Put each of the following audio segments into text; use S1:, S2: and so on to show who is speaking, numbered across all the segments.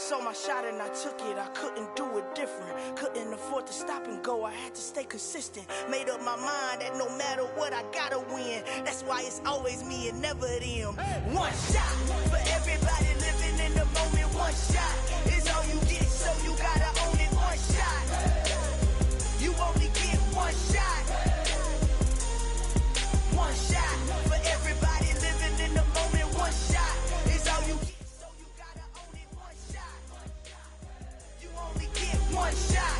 S1: saw my shot and I took it. I couldn't do it different. Couldn't afford to stop and go. I had to stay consistent. Made up my mind that no matter what, I gotta win. That's why it's always me and never them. One shot for everybody living in the moment. One shot is all you get, so you gotta own it. One shot. You only get one shot. One shot for everybody living in the moment. One shot is all you get, so you gotta own it. One shot. You only get one shot.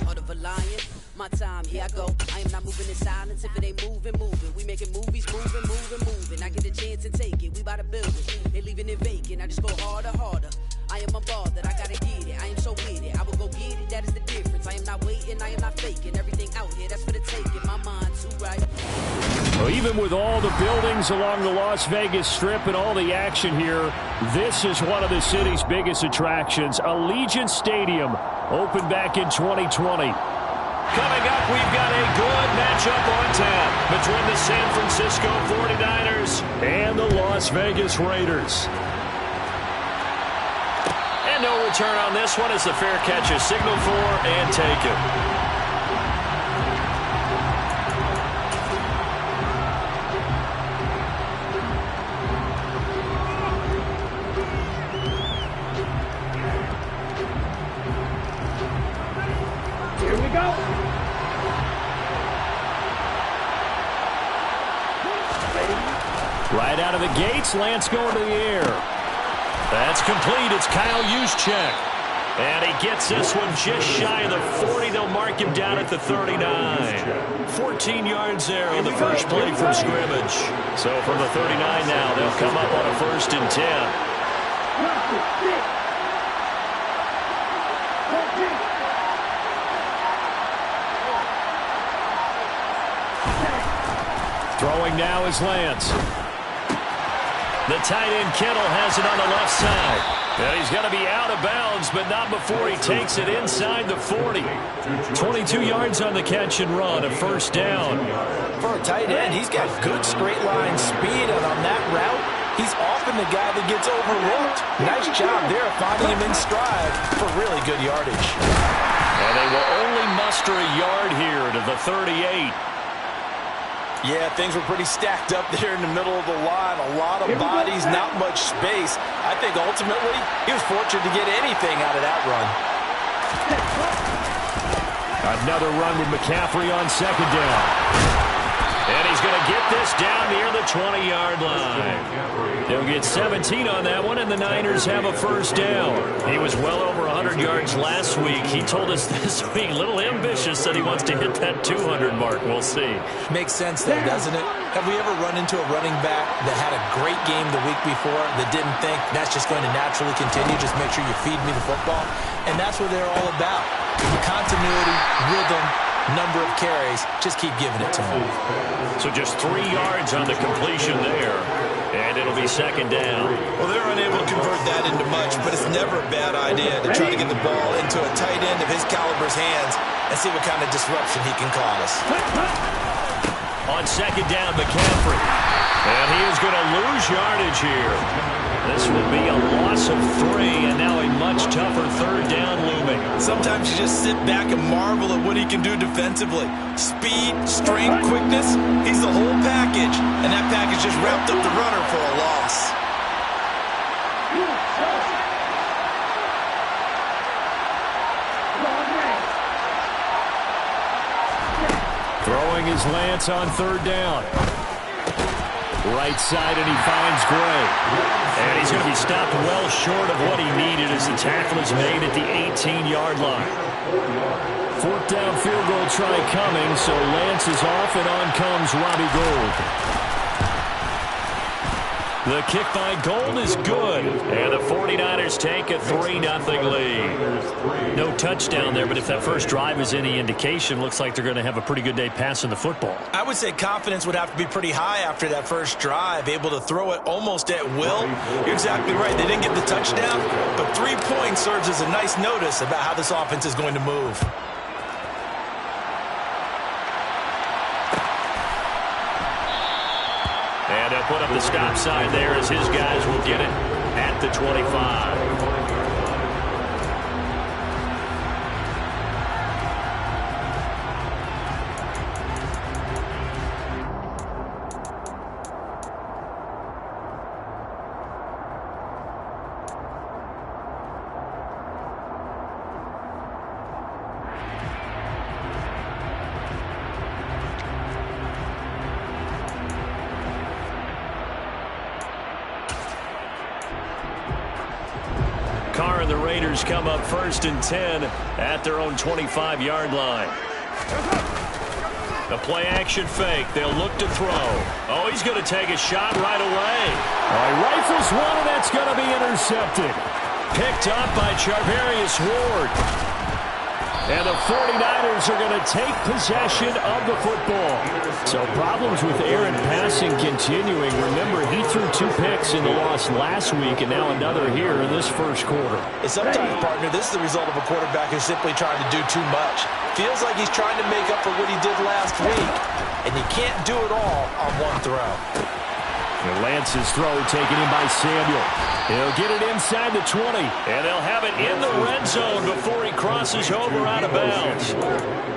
S2: Heart of a lion, my time, here I go. I am not moving in silence. If it ain't moving, moving. We making movies, moving, moving, moving. I get a chance and take it. We bout to build it. They leaving it vacant. I just go harder, harder. I am unbothered. I gotta get it. I am so with it. I will go get it. That is the difference. I am not waiting. I am not faking. Everything out here, that's for the taking. My mind too right.
S3: Well, even with all the buildings along the Las Vegas Strip and all the action here, this is one of the city's biggest attractions. Allegiant Stadium opened back in 2020.
S4: Coming up, we've got a good matchup on tap between the San Francisco 49ers
S3: and the Las Vegas Raiders.
S4: And no return on this one as the fair catch is signaled for and taken.
S3: Here we go. Right out of the gates, Lance going to the air.
S4: That's complete. It's Kyle Juszczyk. And he gets this one just shy of the 40. They'll mark him down at the 39. 14 yards there on the first play from scrimmage. So from the 39 now, they'll come up on a 1st and 10.
S3: Throwing now is Lance.
S4: The tight end Kittle has it on the left side. And he's going to be out of bounds, but not before he takes it inside the 40. 22 yards on the catch and run, a 1st down.
S5: For a tight end, he's got good straight line speed, and on that route, he's often the guy that gets overlooked. Nice job there of finding him in stride for really good yardage.
S4: And they will only muster a yard here to the 38.
S5: Yeah, things were pretty stacked up there in the middle of the line. A lot of bodies, not much space. I think ultimately he was fortunate to get anything out of that run.
S3: Another run with McCaffrey on 2nd down.
S4: And he's going to get this down near the 20-yard line. They'll get 17 on that one, and the Niners have a 1st down. He was well over 100 yards last week. He told us this week, a little ambitious, that he wants to hit that 200 mark. We'll see.
S5: Makes sense there, doesn't it? Have we ever run into a running back that had a great game the week before that didn't think that's just going to naturally continue? Just make sure you feed me the football. And that's what they're all about. Continuity, rhythm, number of carries. Just keep giving it to him.
S4: So just 3 yards on the completion there. And it'll be 2nd down.
S6: Well, they're unable to convert that into much, but it's never a bad idea to try to get the ball into a tight end of his caliber's hands and see what kind of disruption he can cause.
S4: On 2nd down, McCaffrey. And he is going to lose yardage here. This will be a loss of 3, and now a much tougher 3rd down looming.
S6: Sometimes you just sit back and marvel at what he can do defensively. Speed, strength, quickness, he's the whole package. And that package just wrapped up the runner for a loss.
S3: Throwing is Lance on 3rd down. Right side, and he finds Gray.
S4: And he's going to be stopped well short of what he needed as the tackle is made at the 18-yard line.
S3: 4th down field goal try coming, so Lance is off, and on comes Robbie Gould.
S4: The kick by Gould is good. And the 49ers take a 3-0 lead.
S3: No touchdown there, but if that first drive is any indication, looks like they're going to have a pretty good day passing the football.
S5: I would say confidence would have to be pretty high after that first drive, able to throw it almost at will. You're exactly right. They didn't get the touchdown, but 3 points serves as a nice notice about how this offense is going to move.
S4: And they'll put up the stop sign there as his guys will get it. at the 25. Carr and the Raiders come up 1st and 10 at their own 25-yard line. A play-action fake. They'll look to throw. Oh, he's going to take a shot right away.
S3: He rifles one, and that's going to be intercepted.
S4: Picked up by Charvarius Ward.
S3: And the 49ers are going to take possession of the football. So problems with Aaron passing continuing. Remember, he threw 2 picks in the loss last week, and now another here in this first quarter.
S5: And sometimes, partner, this is the result of a quarterback who's simply trying to do too much. Feels like he's trying to make up for what he did last week, and he can't do it all on one throw.
S3: And Lance's throw taken in by Samuel. He'll get it inside the 20.
S4: And they'll have it in the red zone before he crosses over out of bounds.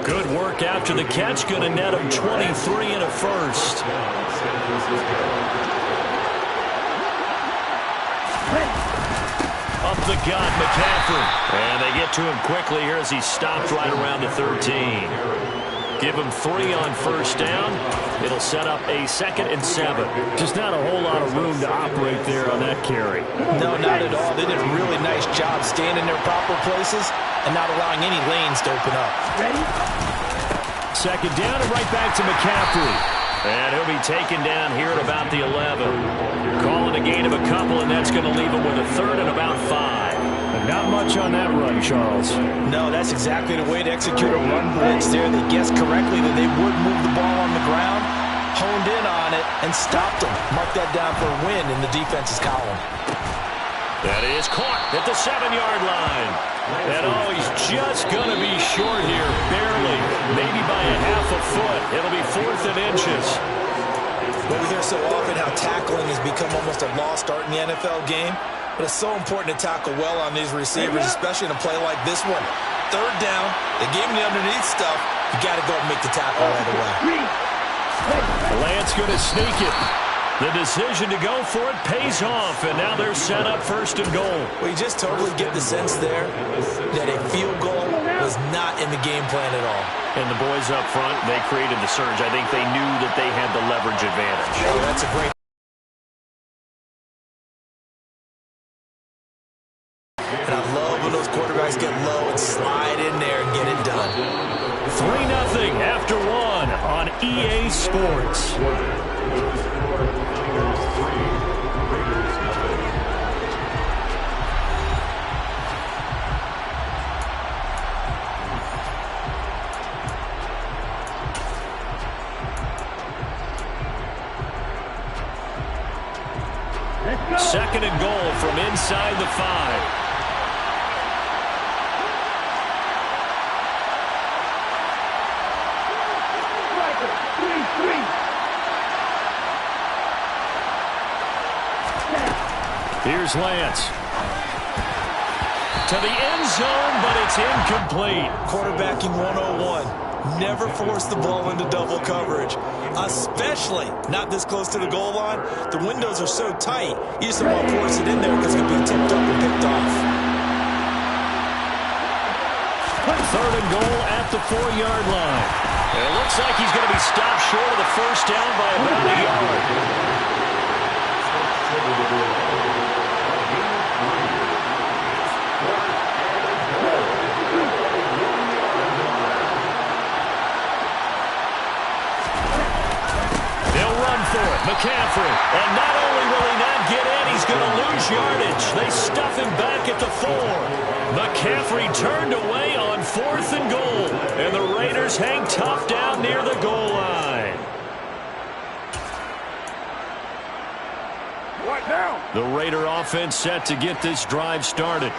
S4: Good work after the catch. Going to net him 23 and a first. Up the gut, McCaffrey. And they get to him quickly here as he's stopped right around the 13. Give him 3 on first down. It'll set up a 2nd and 7.
S3: Just not a whole lot of room to operate there on that carry.
S5: No, not at all. They did a really nice job staying in their proper places and not allowing any lanes to open up.
S3: Ready? 2nd down and right back to McCaffrey.
S4: And he'll be taken down here at about the 11. Calling a gain of a couple, and that's going to leave him with a 3rd and about 5.
S3: Not much on that run, Charles.
S5: No, that's exactly the way to execute a run blitz there. They guessed correctly that they would move the ball on the ground, honed in on it, and stopped them. Mark that down for a win in the defense's column.
S4: That is caught at the 7-yard line. And he's just going to be short here, barely, maybe by a half a foot. It'll be 4th and inches.
S5: But we hear so often how tackling has become almost a lost art in the NFL game. But it's so important to tackle well on these receivers, especially in a play like this one. 3rd down, they gave him the underneath stuff. You got to go and make the tackle right away.
S4: Lance going to sneak it. The decision to go for it pays off, and now they're set up 1st and goal.
S5: Well, you just totally get the sense there that a field goal was not in the game plan at all.
S4: And the boys up front, they created the surge. I think they knew that they had the leverage advantage.
S5: Oh, that's a great. And I love when those quarterbacks get low and slide in there and get it done.
S4: 3-0 after 1 on EA Sports. Second and goal from inside the 5. Here's Lance. To the end zone, but it's incomplete.
S5: Quarterbacking 101. Never force the ball into double coverage, especially not this close to the goal line. The windows are so tight, you just don't want to force it in there because it can be tipped up and picked off.
S4: 3rd and goal at the 4-yard line. And it looks like he's going to be stopped short of the first down by about a yard. McCaffrey, and not only will he not get in, he's going to lose yardage. They stuff him back at the 4. McCaffrey turned away on 4th and goal, and the Raiders hang tough down near the goal line. What now? The Raider offense set to get this drive started.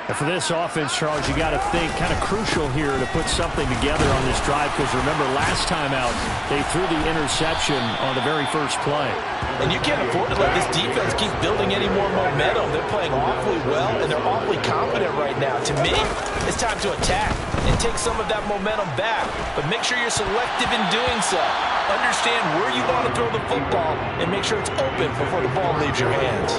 S3: And for this offense, Charles, you got to think kind of crucial here to put something together on this drive, because remember last time out they threw the interception on the very first play.
S5: And you can't afford to let this defense keep building any more momentum. They're playing awfully well, and they're awfully confident right now. To me, it's time to attack and take some of that momentum back, but make sure you're selective in doing so. Understand where you want to throw the football and make sure it's open before the ball leaves your hands.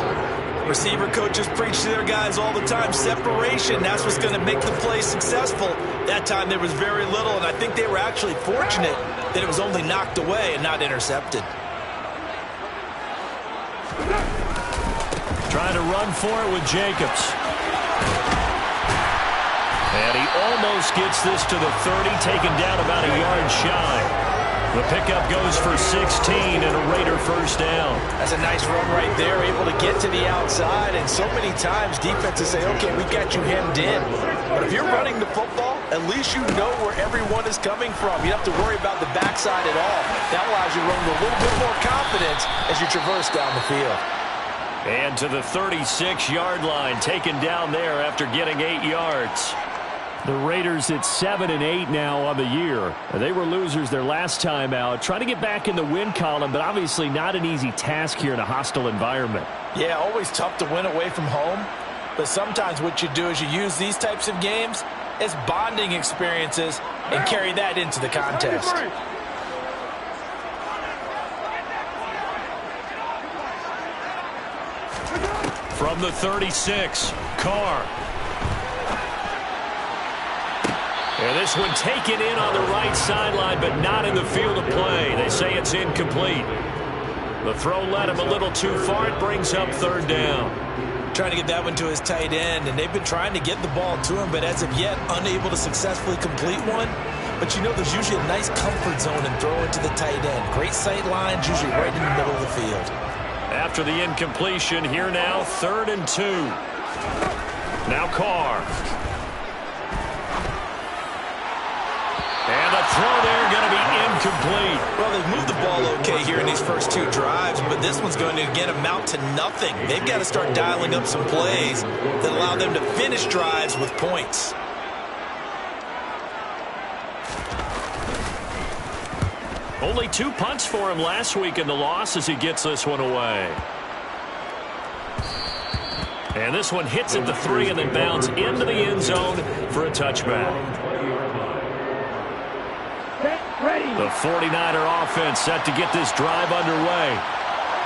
S6: Receiver coaches preach to their guys all the time. Separation, that's what's going to make the play successful. That time there was very little, and I think they were actually fortunate that it was only knocked away and not intercepted.
S3: Trying to run for it with Jacobs. And he almost gets this to the 30, taken down about a yard shy. The pickup goes for 16 and a Raider first down.
S5: That's a nice run right there, able to get to the outside. And so many times defenses say, okay, we got you hemmed in. But if you're running the football, at least you know where everyone is coming from. You don't have to worry about the backside at all. That allows you to run with a little bit more confidence as you traverse down the field.
S3: And to the 36-yard line, taken down there after getting 8 yards. The Raiders at 7-8 now on the year. They were losers their last time out. Trying to get back in the win column, but obviously not an easy task here in a hostile environment.
S5: Yeah, always tough to win away from home. But sometimes what you do is you use these types of games as bonding experiences and carry that into the contest.
S3: From the 36, Carr. And this one taken in on the right sideline, but not in the field of play. They say it's incomplete. The throw led him a little too far. It brings up third down.
S5: Trying to get that one to his tight end, and they've been trying to get the ball to him, but as of yet, unable to successfully complete one. But you know, there's usually a nice comfort zone and throw it to the tight end. Great sight lines, usually right in the middle of the field.
S3: After the incompletion, here now, 3rd and 2. Now Carr. And the throw there going to be incomplete.
S6: Well, they've moved the ball okay here in these first 2 drives, but this one's going to, again, amount to nothing. They've got to start dialing up some plays that allow them to finish drives with points.
S3: Only 2 punts for him last week in the loss as he gets this one away. And this one hits at the 3 and then bounds into the end zone for a touchback. The 49er offense set to get this drive underway.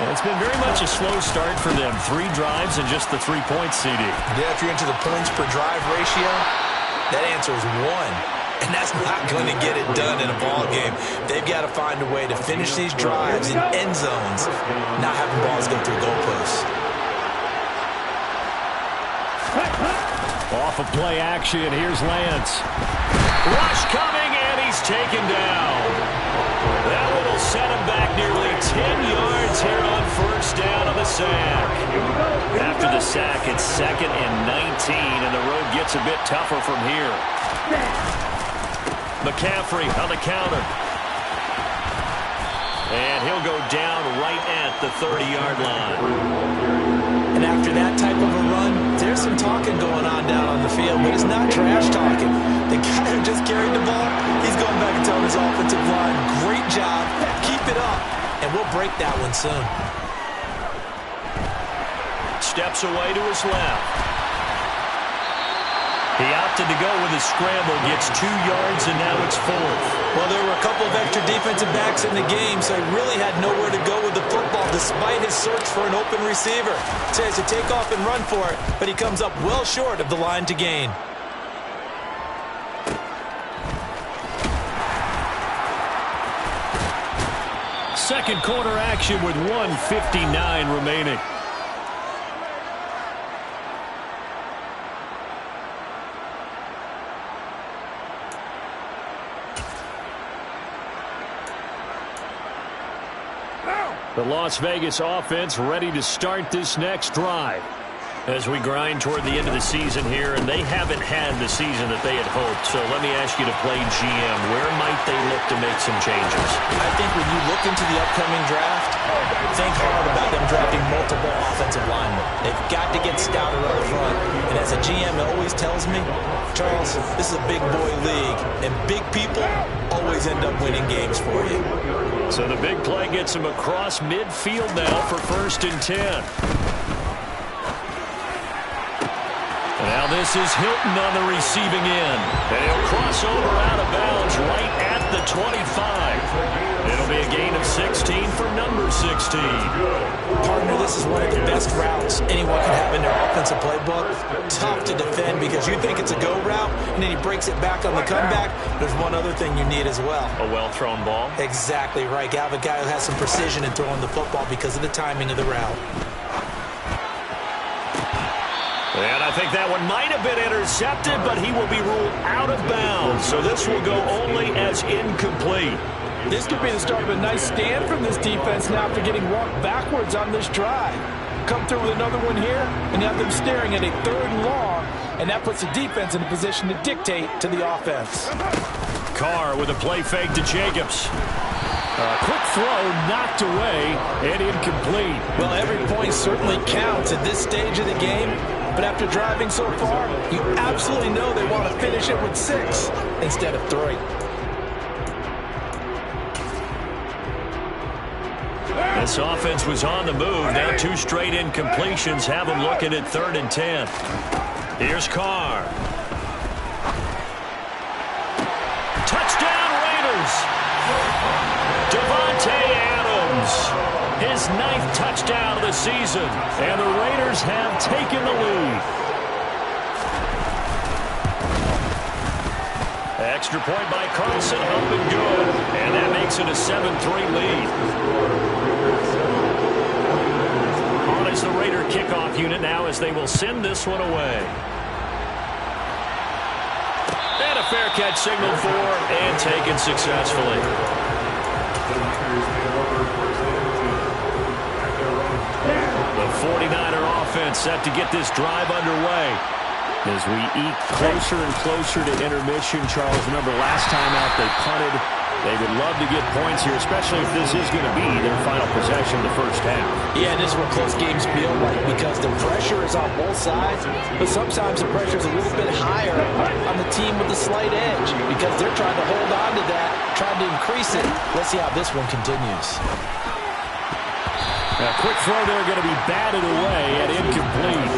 S3: And it's been very much a slow start for them. 3 drives and just the 3 points, CD.
S5: Yeah, if you're into the points per drive ratio, that answer is 1. And that's not going to get it done in a ball game. They've got to find a way to finish these drives in end zones, not having balls go through goalposts.
S3: Off of play action, here's Lance. Rush coming, and he's taken down. That one will set him back nearly 10 yards here on first down on the sack. After the sack, it's 2nd and 19, and the road gets a bit tougher from here. McCaffrey on the counter. And he'll go down right at the 30-yard line.
S5: And after that type of a run, there's some talking going on down on the field, but it's not trash talking. The guy who just carried the ball, he's going back and telling his offensive line, great job, keep it up, and we'll break that one soon.
S3: Steps away to his left. He opted to go with a scramble, gets 2 yards, and now it's 4th.
S5: Well, there were a couple of extra defensive backs in the game, so he really had nowhere to go with the football despite his search for an open receiver. So he has to take off and run for it, but he comes up well short of the line to gain.
S3: Second quarter action with 1:59 remaining. The Las Vegas offense ready to start this next drive as we grind toward the end of the season here, and they haven't had the season that they had hoped. So let me ask you to play GM. Where might they look to make some changes?
S5: I think when you look into the upcoming draft, think hard about them drafting multiple offensive linemen. They've got to get stouter up front. And as a GM, it always tells me, Charles, this is a big boy league, and big people always end up winning games for you.
S3: So the big play gets him across midfield now for 1st and 10. Now this is Hilton on the receiving end. And he'll cross over out of bounds right at the 25. It'll be a gain of 16 for number 16.
S5: Partner, this is one of the best routes anyone can have in their offensive playbook. Tough to defend because you think it's a go route, and then he breaks it back on the comeback. There's one other thing you need as well.
S3: A well-thrown ball.
S5: Exactly right. You have a guy who has some precision in throwing the football because of the timing of the route.
S3: And I think that one might have been intercepted, but he will be ruled out of bounds. So this will go only as incomplete.
S7: This could be the start of a nice stand from this defense now after getting walked backwards on this drive. Come through with another one here, and you have them staring at a 3rd and long, and that puts the defense in a position to dictate to the offense.
S3: Carr with a play fake to Jacobs. Quick throw knocked away and incomplete.
S7: Well, every point certainly counts at this stage of the game, but after driving so far, you absolutely know they want to finish it with 6 instead of 3.
S3: This offense was on the move. Now 2 straight incompletions have them looking at 3rd and 10. Here's Carr. Touchdown Raiders! Devontae Adams, his 9th touchdown of the season, and the Raiders have taken the lead. Extra point by Carlson, up and good, and that makes it a 7-3 lead. On is the Raider kickoff unit now as they will send this one away. And a fair catch signaled for and taken successfully. The 49er offense set to get this drive underway. As we eat closer and closer to intermission, Charles, remember last time out they punted. They would love to get points here, especially if this is going to be their final possession of the first half.
S7: Yeah, this is what close games feel like because the pressure is on both sides, but sometimes the pressure is a little bit higher on the team with the slight edge because they're trying to hold on to that, trying to increase it. Let's see how this one continues.
S3: A quick throw there going to be batted away and incomplete.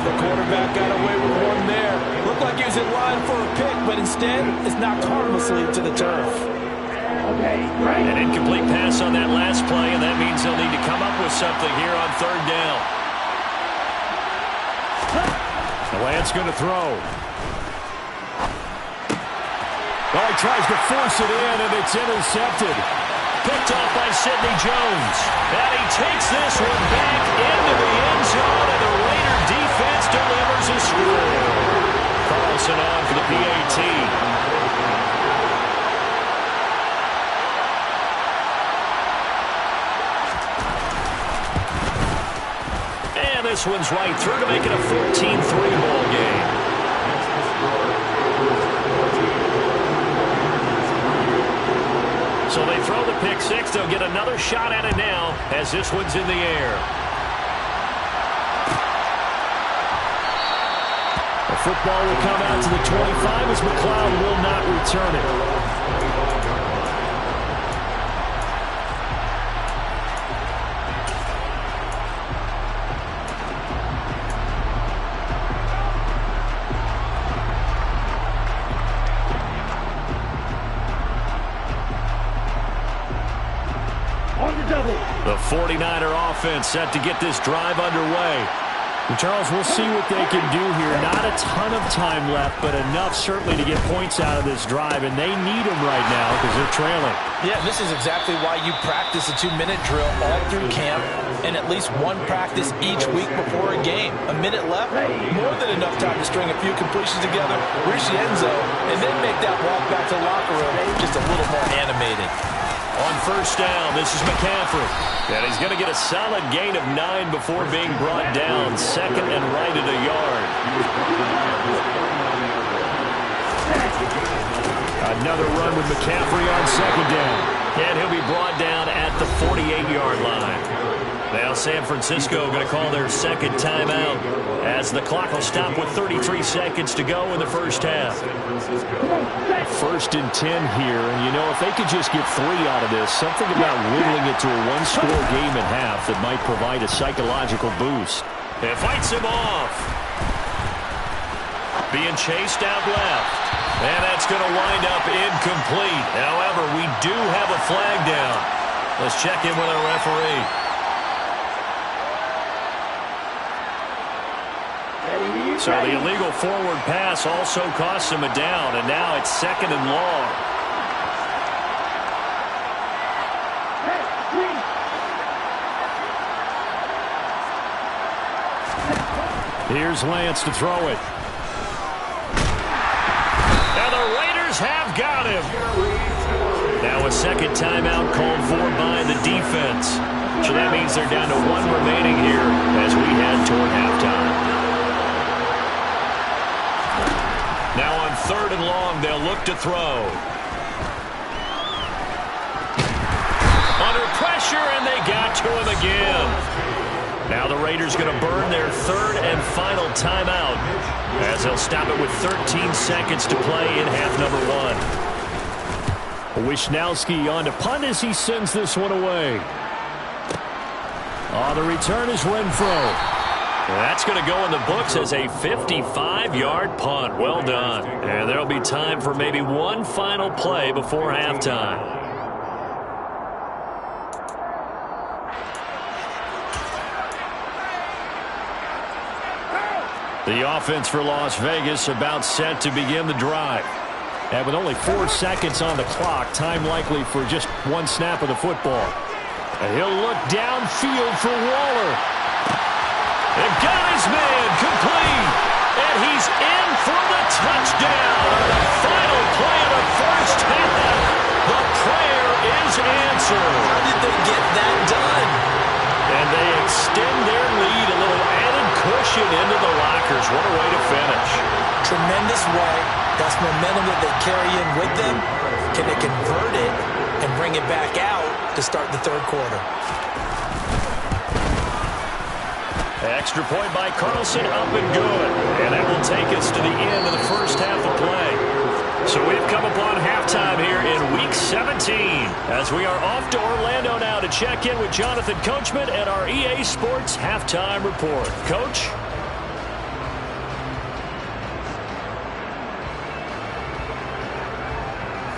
S7: The quarterback got away with one there. Looked like he was in line for a pick, but instead it's knocked harmlessly to the turf.
S3: An incomplete pass on that last play, and that means they'll need to come up with something here on 3rd down. Lance going to throw. Oh, he tries to force it in, and it's intercepted. Picked off by Sidney Jones. And he takes this one back into the end zone, and the Raider defense delivers a score. Carlson on for the PAT. And this one's right through to make it a 14-3 ball game. So they throw the pick 6. They'll get another shot at it now as this one's in the air. The football will come out to the 25 as McLeod will not return it. The 49er offense set to get this drive underway. And Charles, we'll see what they can do here. Not a ton of time left, but enough certainly to get points out of this drive, and they need them right now because they're trailing.
S7: Yeah, this is exactly why you practice a 2-minute drill all through camp and at least one practice each week before a game. A minute left, more than enough time to string a few completions together, reach the end zone, and then make that walk back to the locker room just a little more animated.
S3: On 1st down, this is McCaffrey. And he's going to get a solid gain of 9 before being brought down. 2nd and right at a yard. Another run with McCaffrey on 2nd down. And he'll be brought down at the 48-yard line.
S4: Now San Francisco going to call their second timeout as the clock will stop with 33 seconds to go in the first half.
S3: 1st and 10 here, and you know, if they could just get 3 out of this, something about whittling it to a one-score game at half that might provide a psychological boost.
S4: It fights him off. Being chased out left. And that's going to wind up incomplete. However, we do have a flag down. Let's check in with our referee.
S3: So the illegal forward pass also costs him a down, and now it's 2nd and long. Here's Lance to throw it.
S4: And the Raiders have got him. Now a second timeout called for by the defense. So that means they're down to 1 remaining here as we head toward halftime. Now on 3rd and long, they'll look to throw. Under pressure, and they got to him again. Now the Raiders going to burn their 3rd and final timeout as they'll stop it with 13 seconds to play in half number 1.
S3: Wishnowski on to punt as he sends this one away. The return is Renfro.
S4: That's going to go in the books as a 55-yard punt. Well done. And there'll be time for maybe one final play before halftime.
S3: The offense for Las Vegas about set to begin the drive. And with only 4 seconds on the clock, time likely for just 1 snap of the football. And he'll look downfield for Waller.
S4: And got his man complete. And he's in for the touchdown. The final play of the first half. The prayer is answered.
S5: How did they get that done?
S4: And they extend their lead, a little added cushion into the lockers. What a way to finish.
S5: Tremendous way. That's momentum that they carry in with them. Can they convert it and bring it back out to start the 3rd quarter?
S4: Extra point by Carlson, up and good. And that will take us to the end of the first half of play. So we've come upon halftime here in Week 17 as we are off to Orlando now to check in with Jonathan Coachman at our EA Sports Halftime Report. Coach?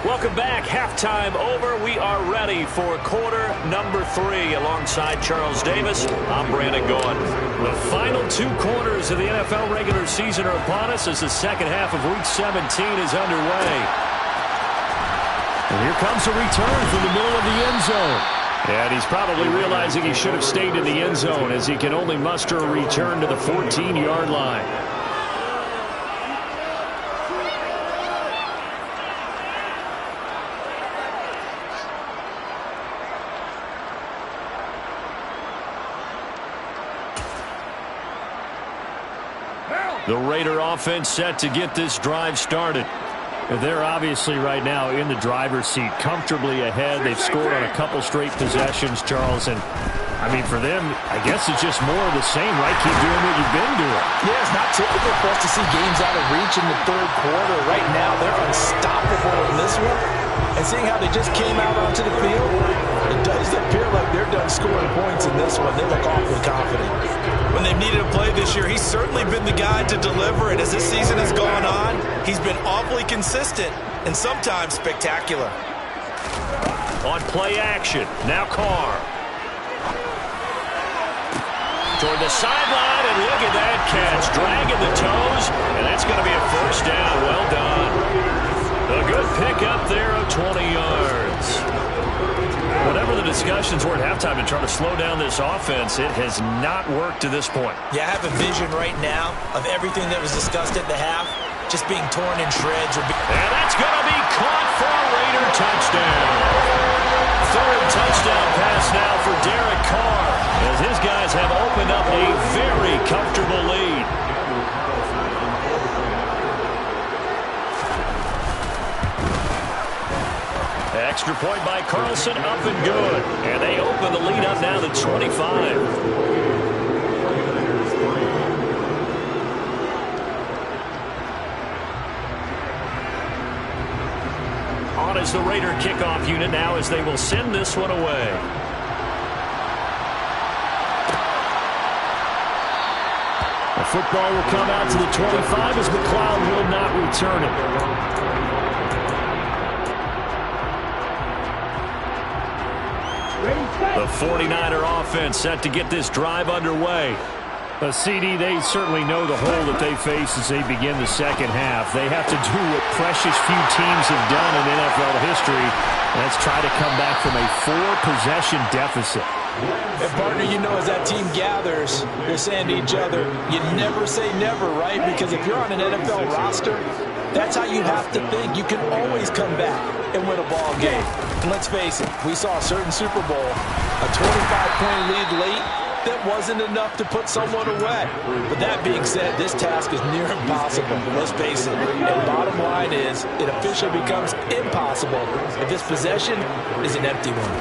S4: Welcome back. Halftime over. We are ready for quarter number 3 alongside Charles Davis. I'm Brandon Gaudin. The final 2 quarters of the NFL regular season are upon us as the second half of Week 17 is underway.
S3: And here comes a return from the middle of the end zone. And he's probably realizing he should have stayed in the end zone as he can only muster a return to the 14-yard line. The Raider offense set to get this drive started. They're obviously right now in the driver's seat, comfortably ahead. They've scored on a couple straight possessions, Charles. And, I mean, for them, I guess it's just more of the same, right? Keep doing what you've been doing.
S5: Yeah, it's not typical for us to see games out of reach in the 3rd quarter. Right now, they're unstoppable in this one. And seeing how they just came out onto the field, it does appear like they're done scoring points in this one. They look awfully confident.
S6: When they've needed a play this year, he's certainly been the guy to deliver it. As this season has gone on, he's been awfully consistent and sometimes spectacular.
S4: On play action, now Carr. Toward the sideline, and look at that catch. Dragging the toes, and that's going to be a first down. Well done. A good pickup there of 20 yards. Whatever the discussions were at halftime to try to slow down this offense, it has not worked to this point.
S5: Yeah, I have a vision right now of everything that was discussed at the half just being torn in shreds.
S4: And that's going to be caught for a Raider touchdown. 3rd touchdown pass now for Derek Carr as his guys have opened up a very comfortable lead. Extra point by Carlson, up and good. And they open the lead up now to 25. On is the Raider kickoff unit now as they will send this one away. The football will come out to the 25 as McLeod will not return it. The 49er offense set to get this drive underway. CD, they certainly know the hole that they face as they begin the second half. They have to do what precious few teams have done in NFL history. That's try to come back from a 4-possession deficit.
S7: And partner, you know, as that team gathers, they're saying to each other, you never say never, right? Because if you're on an NFL roster, that's how you have to think. You can always come back and win a ball game. And let's face it, we saw a certain Super Bowl, a 25-point lead late, that wasn't enough to put someone away. But that being said, this task is near impossible. Let's face it. And bottom line is, it officially becomes impossible if this possession is an empty one.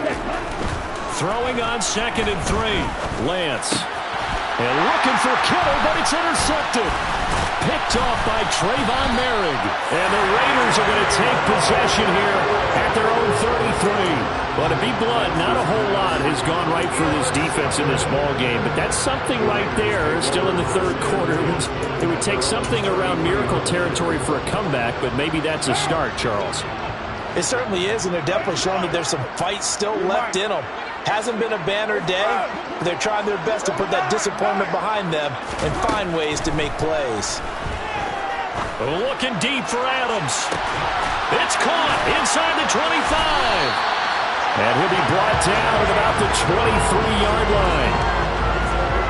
S4: Throwing on 2nd and 3. Lance. And looking for Kittle, but it's intercepted. Picked off by Trayvon Merrick. And the Raiders are going to take possession here at their own 33. But to be blunt, not a whole lot has gone right for this defense in this ball game. But that's something right there, still in the third quarter. It would take something around miracle territory for a comeback, but maybe that's a start, Charles.
S7: It certainly is, and they're definitely showing that there's some fight still left in them. Hasn't been a banner day, but they're trying their best to put that disappointment behind them and find ways to make plays.
S4: Looking deep for Adams. It's caught inside the 25. And he'll be brought down at about the 23-yard line.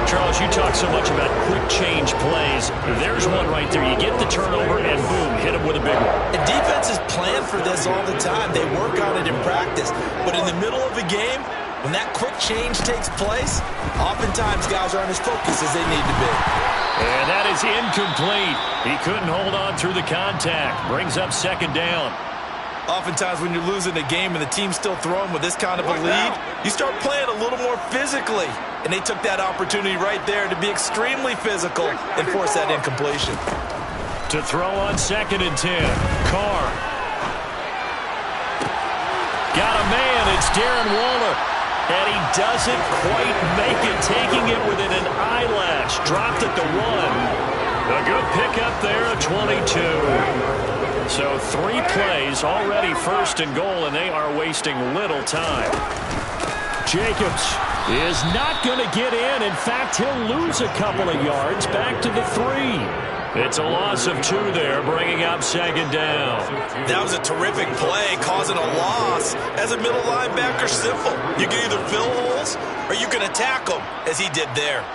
S4: Charles, you talk so much about quick change plays. There's one right there. You get the turnover and boom, hit him with a big one.
S6: And defenses plan for this all the time. They work on it in practice. But in the middle of a game, when that quick change takes place, oftentimes guys aren't as focused as they need to be.
S4: And that is incomplete. He couldn't hold on through the contact. Brings up 2nd down.
S6: Oftentimes when you're losing a game and the team's still throwing with this kind of a lead, you start playing a little more physically. And they took that opportunity right there to be extremely physical and force that incompletion.
S4: To throw on 2nd and 10. Carr. Got a man. It's Darren Waller. And he doesn't quite make it, taking it within an eyelash. Dropped at the 1. A good pickup there at 22. So 3 plays, already 1st and goal, and they are wasting little time. Jacobs is not going to get in. In fact, he'll lose a couple of yards back to the 3. It's a loss of 2 there, bringing up 2nd down.
S6: That was a terrific play, causing a loss. As a middle linebacker, simple. You can either fill holes or you can attack them, as he did there.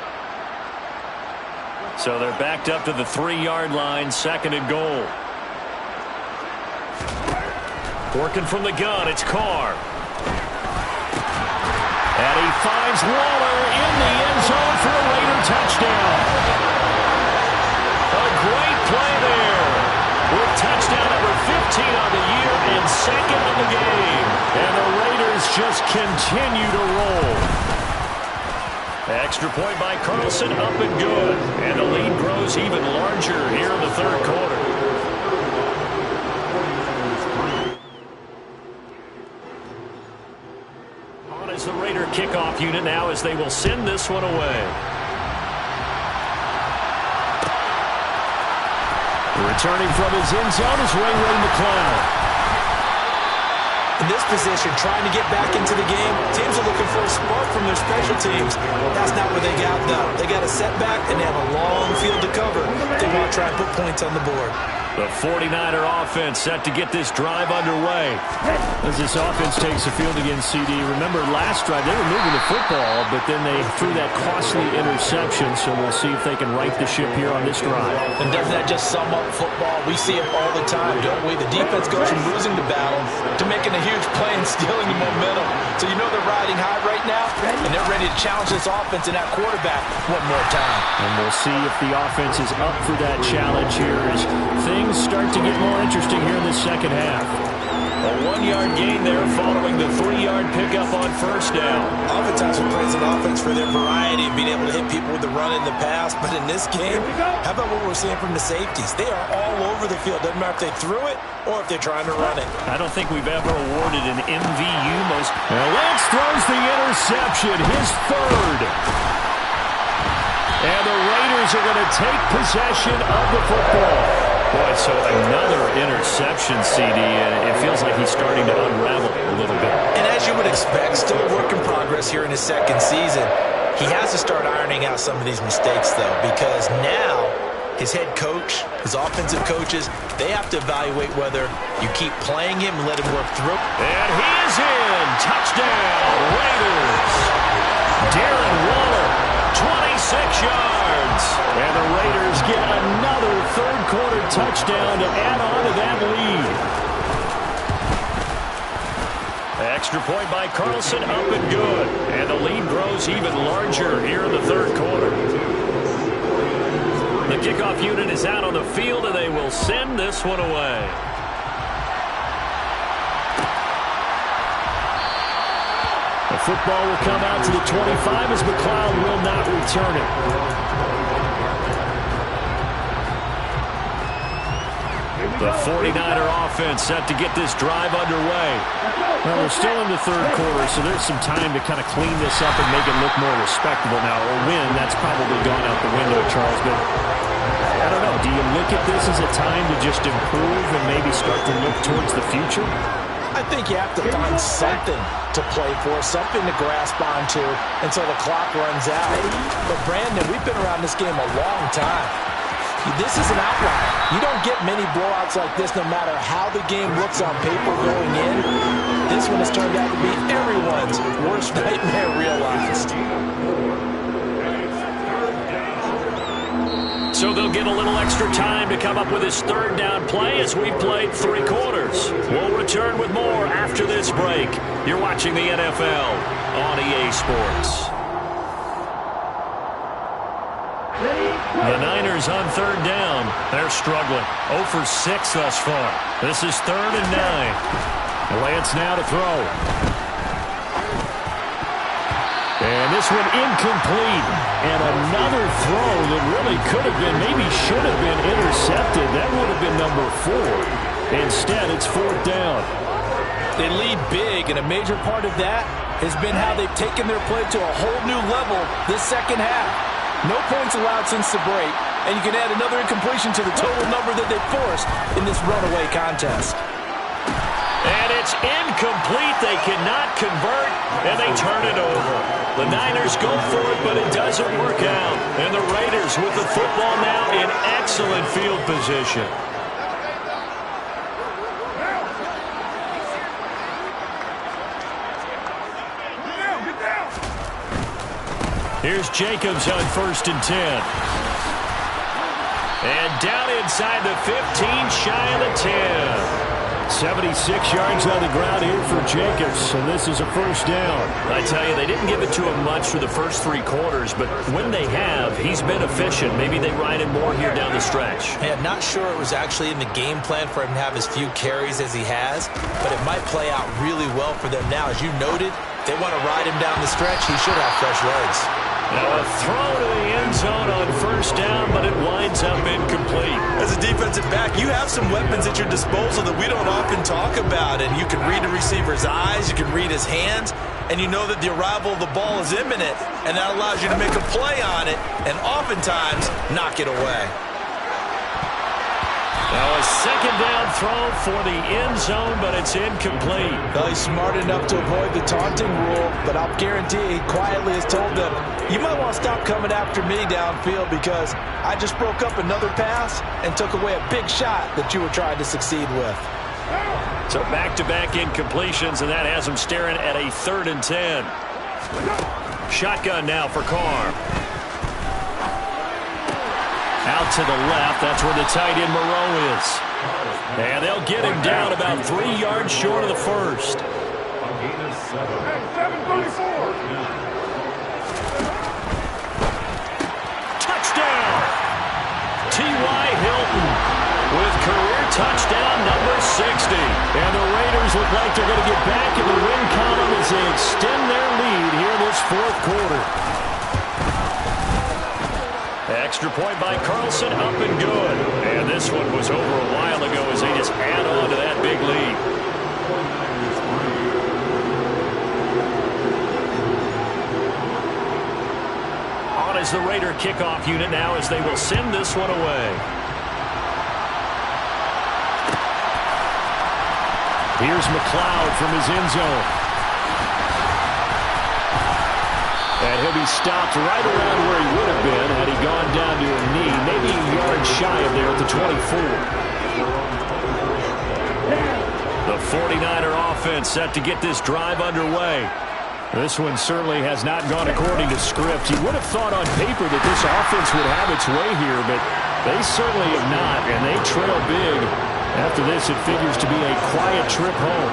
S4: So they're backed up to the 3-yard line, 2nd and goal. Working from the gun, it's Carr. And he finds Waller in the end zone for a Raider touchdown. A great play there. With touchdown number 15 on the year and 2nd on the game. And the Raiders just continue to roll. Extra point by Carlson, up and good. And the lead grows even larger here in the third quarter. The Raider kickoff unit now as they will send this one away. Returning from his end zone is Ray McLeod.
S6: In this position, trying to get back into the game, teams are looking for a spark from their special teams. That's not what they got, though. They got a setback, and they have a long field to cover. They want to try and put points on the board.
S4: The 49er offense set to get this drive underway.
S3: As this offense takes the field again, CD, remember last drive they were moving the football, but then they threw that costly interception, so we'll see if they can right the ship here on this drive.
S7: And doesn't that just sum up football? We see it all the time, don't we? The defense goes from losing the battle to making a huge play and stealing the momentum. So you know they're riding high right now, and they're ready to challenge this offense and that quarterback one more time.
S3: And we'll see if the offense is up for that challenge here as things start to get more interesting here in the second half.
S4: A 1-yard gain there following the 3-yard pickup on first down.
S6: Oftentimes we praise an offense for their variety of being able to hit people with the run in the pass, but in this game, how about what we're seeing from the safeties? They are all over the field. Doesn't matter if they threw it or if they're trying to run it.
S3: I don't think we've ever awarded an MVU most. Lance throws the interception, his third. And the Raiders are going to take possession of the football. Boy, so another interception, CD, and it feels like he's starting to unravel a little bit.
S6: And as you would expect, still a work in progress here in his second season. He has to start ironing out some of these mistakes, though, because now his head coach, his offensive coaches, they have to evaluate whether you keep playing him and let him work through.
S4: And he is in. Touchdown, Raiders. Darren Waller, 26 yards.
S3: And the Raiders get another third-quarter touchdown to add on to that lead.
S4: Extra point by Carlson, up and good. And the lead grows even larger here in the third quarter. The kickoff unit is out on the field, and they will send this one away.
S3: The football will come out to the 25 as McLeod will not return it.
S4: The 49er offense set to get this drive underway.
S3: Well, we're still in the third quarter, so there's some time to kind of clean this up and make it look more respectable now. A win, that's probably gone out the window, Charles, but I don't know. Do you look at this as a time to just improve and maybe start to look towards the future?
S7: I think you have to find something to play for, something to grasp onto until the clock runs out. But, Brandon, we've been around this game a long time. This is an outlier. You don't get many blowouts like this no matter how the game looks on paper going in. This one has turned out to be everyone's worst nightmare realized.
S4: So they'll get a little extra time to come up with his third down play as we've played 3 quarters. We'll return with more after this break. You're watching the NFL on EA Sports. The Niners on third down. They're struggling. 0 for 6 thus far. This is 3rd and 9.
S3: Lance now to throw. And this one incomplete. And another throw that really could have been, maybe should have been intercepted. That would have been number 4. Instead, it's 4th down.
S7: They lead big, and a major part of that has been how they've taken their play to a whole new level this second half. No points allowed since the break, and you can add another incompletion to the total number that they forced in this runaway contest.
S4: And it's incomplete. They cannot convert, and they turn it over. The Niners go for it, but it doesn't work out. And the Raiders with the football now in excellent field position. Here's Jacobs on 1st and 10. And down inside the 15, shy of the 10.
S3: 76 yards on the ground here for Jacobs, and this is a 1st down.
S4: I tell you, they didn't give it to him much for the first 3 quarters, but when they have, he's been efficient. Maybe they ride him more here down the stretch.
S5: Yeah, not sure it was actually in the game plan for him to have as few carries as he has, but it might play out really well for them now. As you noted, they want to ride him down the stretch. He should have fresh legs.
S4: Now a throw to the end zone on 1st down, but it winds up incomplete.
S6: As a defensive back, you have some weapons at your disposal that we don't often talk about. And you can read the receiver's eyes, you can read his hands, and you know that the arrival of the ball is imminent, and that allows you to make a play on it and oftentimes knock it away.
S4: Now a 2nd down throw for the end zone, but it's incomplete.
S7: Well, he's smart enough to avoid the taunting rule, but I'll guarantee he quietly has told them, you might want to stop coming after me downfield because I just broke up another pass and took away a big shot that you were trying to succeed with.
S4: So back-to-back incompletions, and that has him staring at a 3rd and 10. Shotgun now for Carr. Out to the left, that's where the tight end Moreau is. And they'll get him down about 3 yards short of the 1st. Touchdown! T.Y. Hilton with career touchdown number 60.
S3: And the Raiders will look like they're going to get back in the win column as they extend their lead here in this fourth quarter. Extra point by Carlson, up and good. And this one was over a while ago as they just add on to that big lead. On is the Raider kickoff unit now as they will send this one away. Here's McLeod from his end zone. And he'll be stopped right around where he would have been had he gone down to a knee, maybe a yard shy of there at the 24. The 49er offense set to get this drive underway. This one certainly has not gone according to script. You would have thought on paper that this offense would have its way here, but they certainly have not, and they trail big. After this, it figures to be a quiet trip home.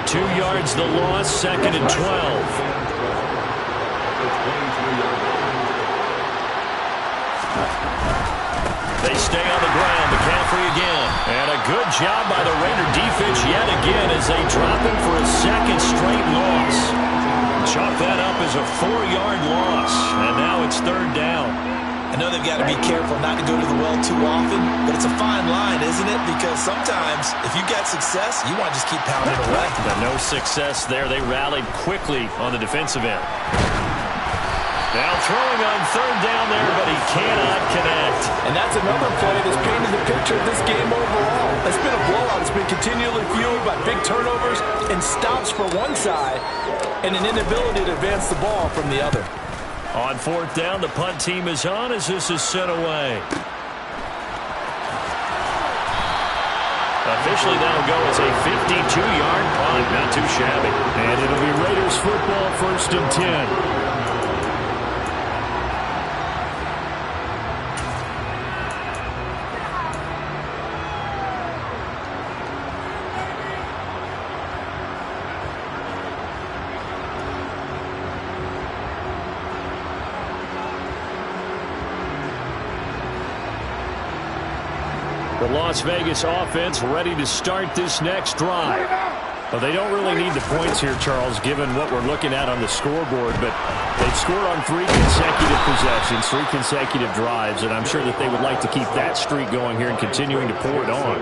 S3: 2 yards the loss, 2nd and 12. They stay on the ground. McCaffrey again. And a good job by the Raider defense yet again as they drop him for a second straight loss. Chalk that up as a 4-yard loss. And now it's 3rd down.
S6: I know they've got to be careful not to go to the well too often, but it's a fine line, isn't it? Because sometimes if you got success, you want to just keep pounding away.
S3: But no success there. They rallied quickly on the defensive end. Now throwing on 3rd down there, but he cannot connect.
S7: And that's another play that's painted the picture of this game overall. It's been a blowout. It's been continually fueled by big turnovers and stops for one side and an inability to advance the ball from the other.
S3: On 4th down, the punt team is on as this is sent away. Officially, that'll go as a 52-yard punt. Not too shabby. And it'll be Raiders football, 1st and 10. The Las Vegas offense ready to start this next drive. Well, they don't really need the points here, Charles, given what we're looking at on the scoreboard, but they've scored on 3 consecutive possessions, 3 consecutive drives, and I'm sure that they would like to keep that streak going here and continuing to pour it on.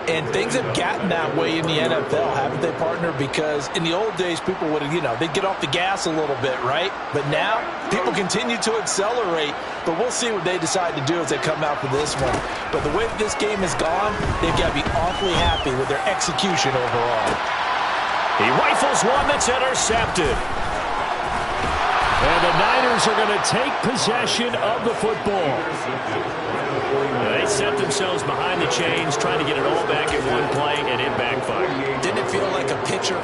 S7: And things have gotten that way in the NFL, haven't they, partner? Because in the old days, people would, they'd get off the gas a little bit, right? But now, people continue to accelerate. But we'll see what they decide to do as they come out for this one. But the way that this game has gone, they've got to be awfully happy with their execution overall.
S3: He rifles one that's intercepted. And the Niners are going to take possession of the football. They set themselves behind the chains, trying to get it all back in one play, and it backfired.
S6: Didn't it feel like a pitcher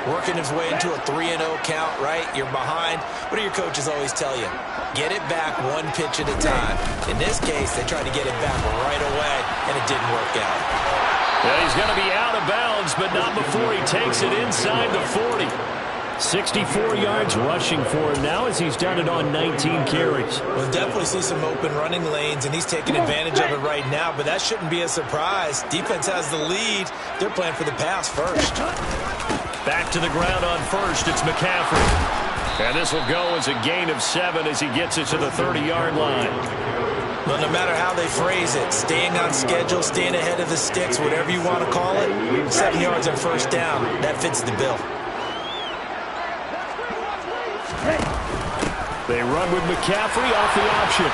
S6: working his way into a 3-0 count, right? You're behind. What do your coaches always tell you? Get it back 1 pitch at a time. In this case, they tried to get it back right away, and it didn't work out.
S3: Yeah, he's going to be out of bounds, but not before he takes it inside the 40. 64 yards rushing for him now as he's done it on 19 carries.
S6: We'll definitely see some open running lanes, and he's taking advantage of it right now, but that shouldn't be a surprise. Defense has the lead. They're playing for the pass first.
S3: Back to the ground on 1st. It's McCaffrey. And this will go as a gain of 7 as he gets it to the 30-yard line.
S6: Well, no matter how they phrase it, staying on schedule, staying ahead of the sticks, whatever you want to call it, 7 yards on 1st down, that fits the bill.
S3: They run with McCaffrey off the option.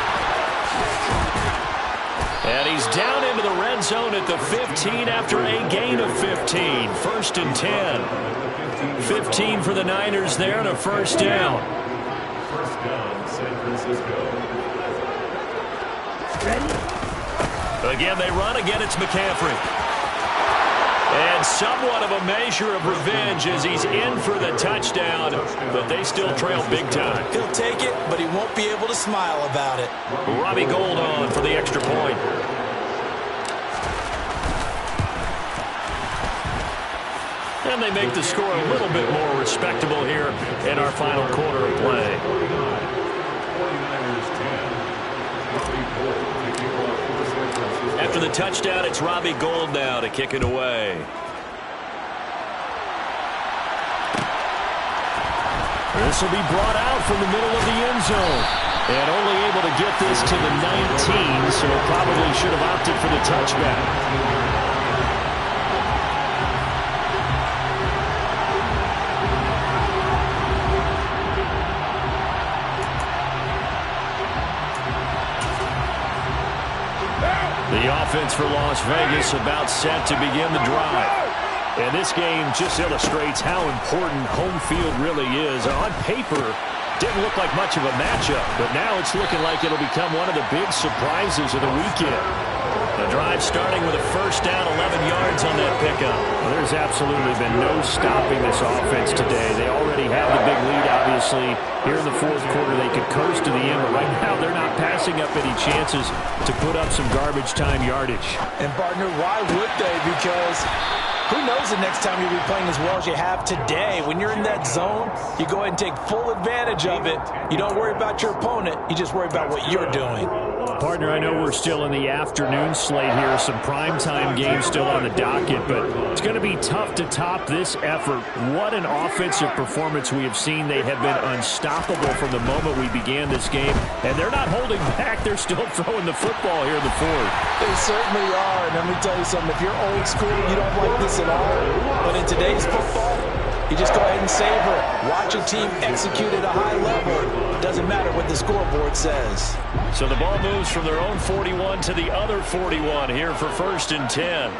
S3: And he's down into the red zone at the 15 after a gain of 15. 1st and 10. 15 for the Niners there and a 1st down. Again, they run. Again, it's McCaffrey. And somewhat of a measure of revenge as he's in for the touchdown, but they still trail big time.
S6: He'll take it, but he won't be able to smile about it.
S3: Robbie Gould on for the extra point. And they make the score a little bit more respectable here in our final quarter of play. After the touchdown, it's Robbie Gould now to kick it away. This will be brought out from the middle of the end zone. And only able to get this to the 19, so probably should have opted for the touchback. The offense for Las Vegas about set to begin the drive. And this game just illustrates how important home field really is. On paper, didn't look like much of a matchup, but now it's looking like it'll become one of the big surprises of the weekend. The drive starting with a first down, 11 yards on that pickup. Well, there's absolutely been no stopping this offense today. They already have the big lead, obviously. Here in the fourth quarter, they could coast to the end, but right now they're not passing up any chances to put up some garbage time yardage.
S7: And, partner, why would they? Because who knows the next time you'll be playing as well as you have today. When you're in that zone, you go ahead and take full advantage of it. You don't worry about your opponent. You just worry about what you're doing.
S3: Partner, I know we're still in the afternoon slate here. Some primetime games still on the docket, but it's going to be tough to top this effort. What an offensive performance we have seen. They have been unstoppable from the moment we began this game, and they're not holding back. They're still throwing the football here in the fourth.
S7: They certainly are, and let me tell you something. If you're old school, you don't like this at all. But in today's football, you just go ahead and savor it. Watch a team execute at a high level. It doesn't matter what the scoreboard says.
S4: So the ball moves from their own 41 to the other 41 here for 1st and 10.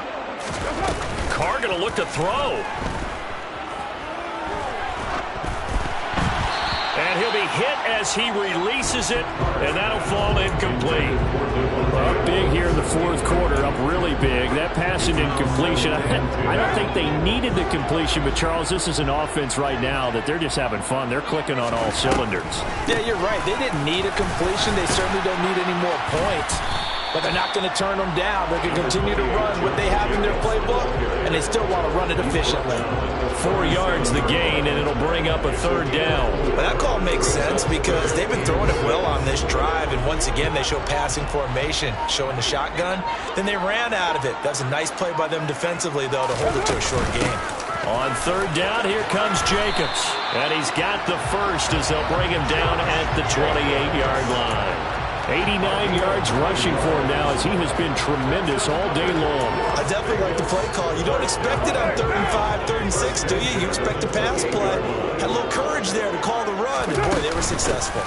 S4: Carr going to look to throw. And he'll be hit as he releases it, and that'll fall incomplete.
S3: Up big here in the fourth quarter, up really big. That pass and incompletion, I don't think they needed the completion, but Charles, this is an offense right now that they're just having fun. They're clicking on all cylinders.
S7: Yeah, you're right. They didn't need a completion. They certainly don't need any more points. But they're not going to turn them down. They can continue to run what they have in their playbook, and they still want to run it efficiently.
S4: 4 yards the gain, and it'll bring up a 3rd down.
S6: But that call makes sense because they've been throwing it well on this drive, and once again they show passing formation, showing the shotgun. Then they ran out of it. That was a nice play by them defensively, though, to hold it to a short game.
S4: On 3rd down, here comes Jacobs. And he's got the first as they'll bring him down at the 28-yard line. 89 yards rushing for him now as he has been tremendous all day long.
S6: I definitely like the play call. You don't expect it on 3rd and 5, 3rd and 6, do you? You expect a pass play. Had a little courage there to call the run, and boy, they were successful.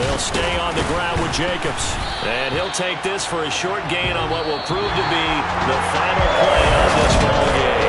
S4: They'll stay on the ground with Jacobs. And he'll take this for a short gain on what will prove to be the final play of this ball game.